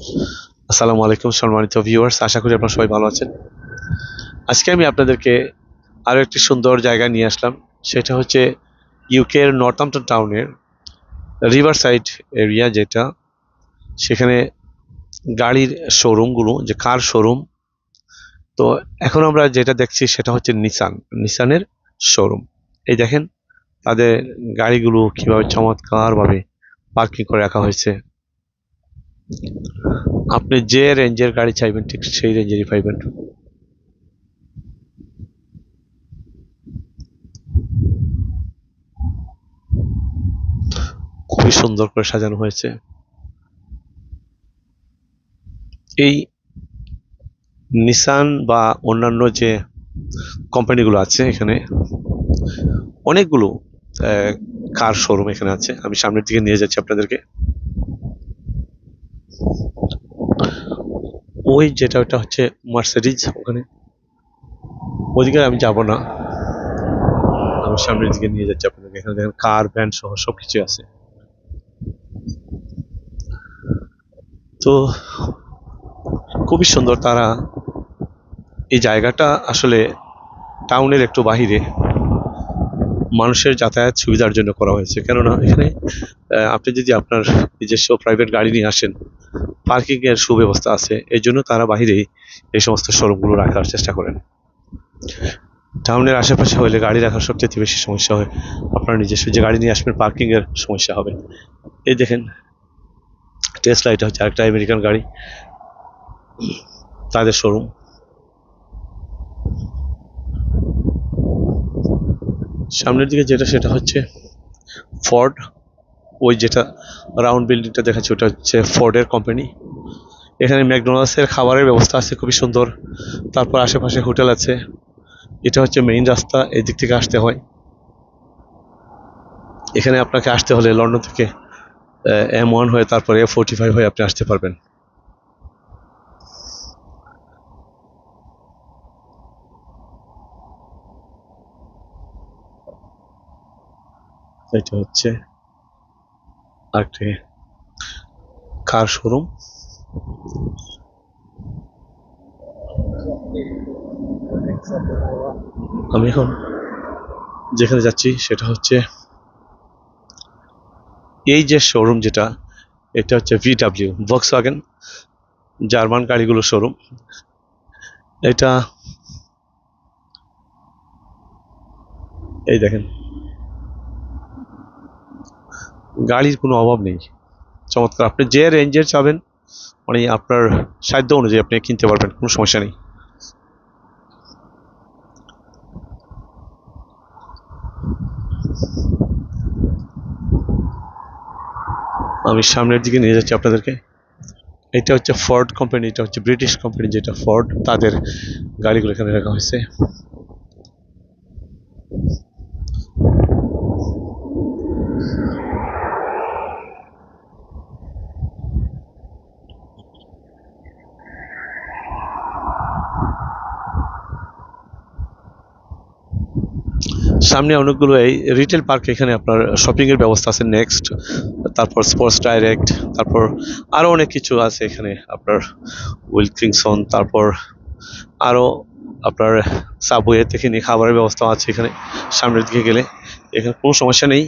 আসসালামু আলাইকুম সম্মানিত ভিউয়ার্স, আশা করি আপনারা সবাই ভালো আছেন। আজকে আমি আপনাদেরকে আরো একটি সুন্দর জায়গায় নিয়ে আসলাম। সেটা হচ্ছে ইউকে এর নর্থাম্পটন টাউনের রিভার সাইড এরিয়া, যেটা সেখানে গাড়ির শোরুমগুলো, যে কার শোরুম। তো এখন আমরা যেটা দেখছি সেটা হচ্ছে নিসানের শোরুম। এই দেখেন তাদের গাড়িগুলো কিভাবে চমৎকারভাবে পার্কিং করে রাখা হয়েছে। আপনি যে রেঞ্জের গাড়ি চাইবেন ঠিক সেই রেঞ্জেরই পাইবেন। খুবই সুন্দর করে সাজানো হয়েছে। এই নিসান বা অন্যান্য যে কোম্পানিগুলো আছে, এখানে অনেকগুলো কার শোরুম এখানে আছে। আমি সামনের দিকে নিয়ে যাচ্ছি আপনাদেরকে। ওই যেটা ওটা হচ্ছে মার্সিডিজ, ওখানে ওইদিকে আমি যাব না, আমি সামনের দিকে নিয়ে যাচ্ছি আপনাদেরকে। এখানে দেখেন কার ভ্যান সহ সবকিছু আছে। তো খুবই সুন্দর। তারা এই জায়গাটা আসলে টাউনের একটু বাহিরে মানুষের যাতায়াত সুবিধার জন্য করা হয়েছে। কেননা এখানে আপনি যদি আপনার নিজস্ব প্রাইভেট গাড়ি নিয়ে আসেন, পার্কিং এর সুব্যবস্থা আছে। এই জন্য তারা বাহিরেই এই সমস্ত শোরুমগুলো রাখার চেষ্টা করেন। টাউনের আশেপাশে হলে গাড়ি রাখার সবচেয়ে বেশি সমস্যা হয়। আপনার নিজস্ব যে গাড়ি নিয়ে আসবেন, পার্কিং এর সমস্যা হবে। এই দেখেন টেসলা, এটা হচ্ছে আরেকটা আমেরিকান গাড়ি, তাদের শোরুম। সামনের দিকে যেটা সেটা হচ্ছে ফোর্ড। ওই যেটা রাউন্ড বিল্ডিংটা দেখাচ্ছে ওটা হচ্ছে ফোর্ডের কোম্পানি। এখানে ম্যাকডোনাল্ডসের খাবারের ব্যবস্থা আছে খুবই সুন্দর। তারপর আশেপাশে হোটেল আছে। এটা হচ্ছে মেইন রাস্তা, এই দিক থেকে আসতে হয়। এখানে আপনাকে আসতে হলে লন্ডন থেকে M1 হয়ে তারপরে A45 হয়ে আপনি আসতে পারবেন। এটা হচ্ছে আরেকটি কার শোরুম। আমি এখন যেখানে যাচ্ছি সেটা হচ্ছে এই যে শোরুম, যেটা এটা হচ্ছে VW ভক্সওয়াগন, জার্মান গাড়িগুলোর শোরুম। এটা এই দেখেন গাড়ির কোনো অভাব নেই, চমৎকার। আপনি যে রেঞ্জের চাবেন, মানে আপনার সাধ্য অনুযায়ী আপনি কিনতে পারবেন, কোনো সমস্যা নেই। আমি সামনের দিকে নিয়ে যাচ্ছি আপনাদেরকে। এটা হচ্ছে ফোর্ড কোম্পানি, এটা হচ্ছে ব্রিটিশ কোম্পানি, যেটা ফোর্ড, তাদের গাড়িগুলো এখানে রাখা হয়েছে। সামনে অনেকগুলো এই রিটেল পার্ক, এখানে আপনার শপিং এর ব্যবস্থা আছে নেক্সট, তারপর স্পোর্টস ডাইরেক্ট, তারপর আরো অনেক কিছু আছে এখানে আপনার উইলকিংসন, তারপর আরো আপনার সাবওয়ে থেকে নিয়ে খাবারের ব্যবস্থা আছে এখানে। সামনের দিকে গেলে এখানে কোনো সমস্যা নেই।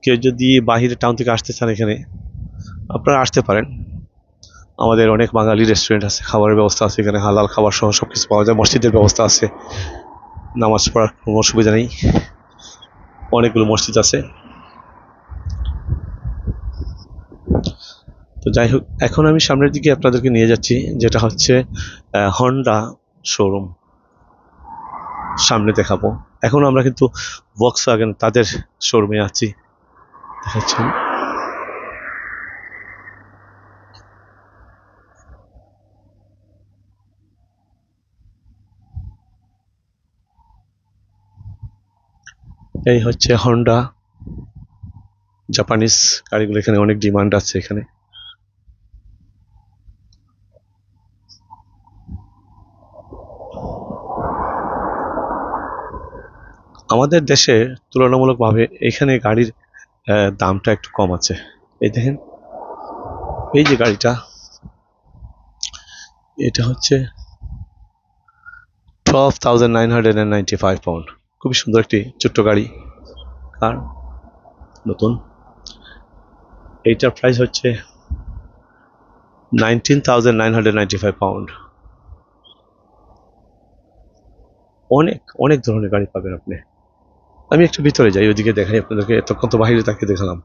কেউ যদি বাহিরে টাউন থেকে আসতে চান, এখানে আপনারা আসতে পারেন। আমাদের অনেক বাঙালি রেস্টুরেন্ট আছে, খাবারের ব্যবস্থা আছে এখানে, হালাল খাবার সহ সবকিছু পাওয়া যায়। মসজিদের ব্যবস্থা আছে, নামাজ পড়ার কোনো অসুবিধা নেই, অনেকগুলো মসজিদ আছে। তো যাই হোক, এখন আমি সামনের দিকে আপনাদেরকে নিয়ে যাচ্ছি, যেটা হচ্ছে হন্ডা শোরুম। সামনে দেখাবো। এখন আমরা কিন্তু ভক্সওয়াগন তাদের শোরুমে আছি, দেখাচ্ছেন। এই হচ্ছে হন্ডা, জাপানিজ গাড়িগুলো এখানে অনেক ডিমান্ড আছে এখানে। আমাদের দেশে তুলনামূলকভাবে এখানে গাড়ির দামটা একটু কম আছে। এই দেখেন, এই যে গাড়িটা, এটা হচ্ছে 12,995 পাউন্ড। খুবই সুন্দর একটি ছোট্ট গাড়ি, কার, নতুন। এইটার প্রাইস হচ্ছে 19,995 পাউন্ড। অনেক অনেক ধরনের গাড়ি পাবেন আপনি। আমি একটু ভিতরে যাই, ওইদিকে দেখাই আপনাদেরকে। এতক্ষণ তো বাইরে তাকে দেখালাম।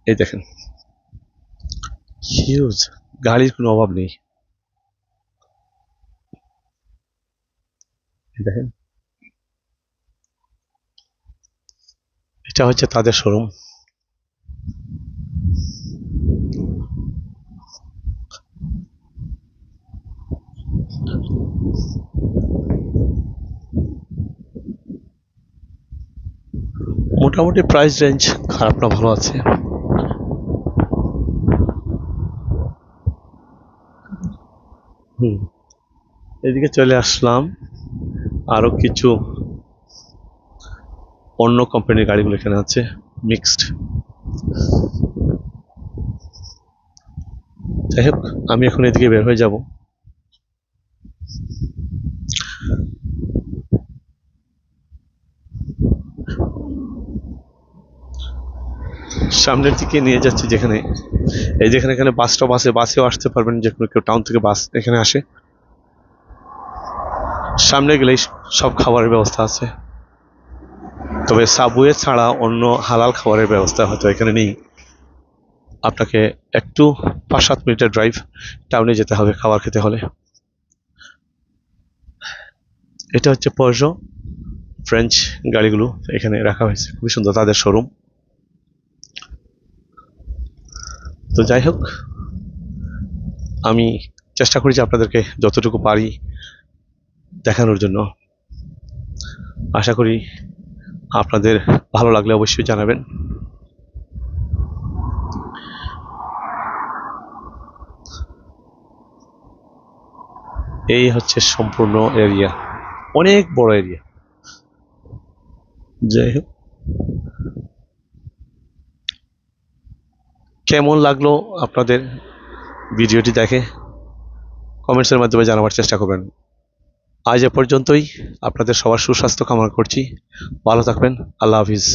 এই দেখেন, হিউজ, গাড়ির কোনো অভাব নেই। এই দেখেন, এটা হচ্ছে তাদের শোরুম। মোটামুটি প্রাইস রেঞ্জ খারাপ না, ভালো আছে। হুম, এদিকে চলে আসলাম। আরো কিছু অন্য কোম্পানির গাড়িগুলো এখানে আছে, মিক্সড। যাই হোক, আমি এখন এদিকে বের হয়ে যাব। সামনের দিকে নিয়ে যাচ্ছি, যেখানে এই যেখানে এখানে বাস স্টপ আছে, বাসেও আসতে পারবেন, যে কোনো কেউ টাউন থেকে বাস এখানে আসে। সামনে গেলেই সব খাবারের ব্যবস্থা আছে, তবে সাবওয়ে ছাড়া অন্য হালাল খাবারের ব্যবস্থা হয়তো এখানে নেই। আপনাকে একটু 5-7 মিনিটের ড্রাইভ টাউনে যেতে হবে খাবার খেতে হলে। এটা হচ্ছে পজো ফ্রেঞ্চ গাড়িগুলো এখানে রাখা হয়েছে, খুবই সুন্দর তাদের শোরুম। তো যাই হোক, আমি চেষ্টা করি যে আপনাদেরকে যতটুকু পারি দেখানোর জন্য। আশা করি আপনাদের ভালো লাগলে অবশ্যই জানাবেন। এই হচ্ছে সম্পূর্ণ এরিয়া, অনেক বড় এরিয়া। যাই হোক, কেমন লাগলো আপনাদের ভিডিওটি দেখে কমেন্টসের মাধ্যমে জানাবার চেষ্টা করবেন। আজ এ পর্যন্তই। আপনাদের সবার সুস্বাস্থ্য কামনা করছি। ভালো থাকবেন। আল্লাহ হাফিজ।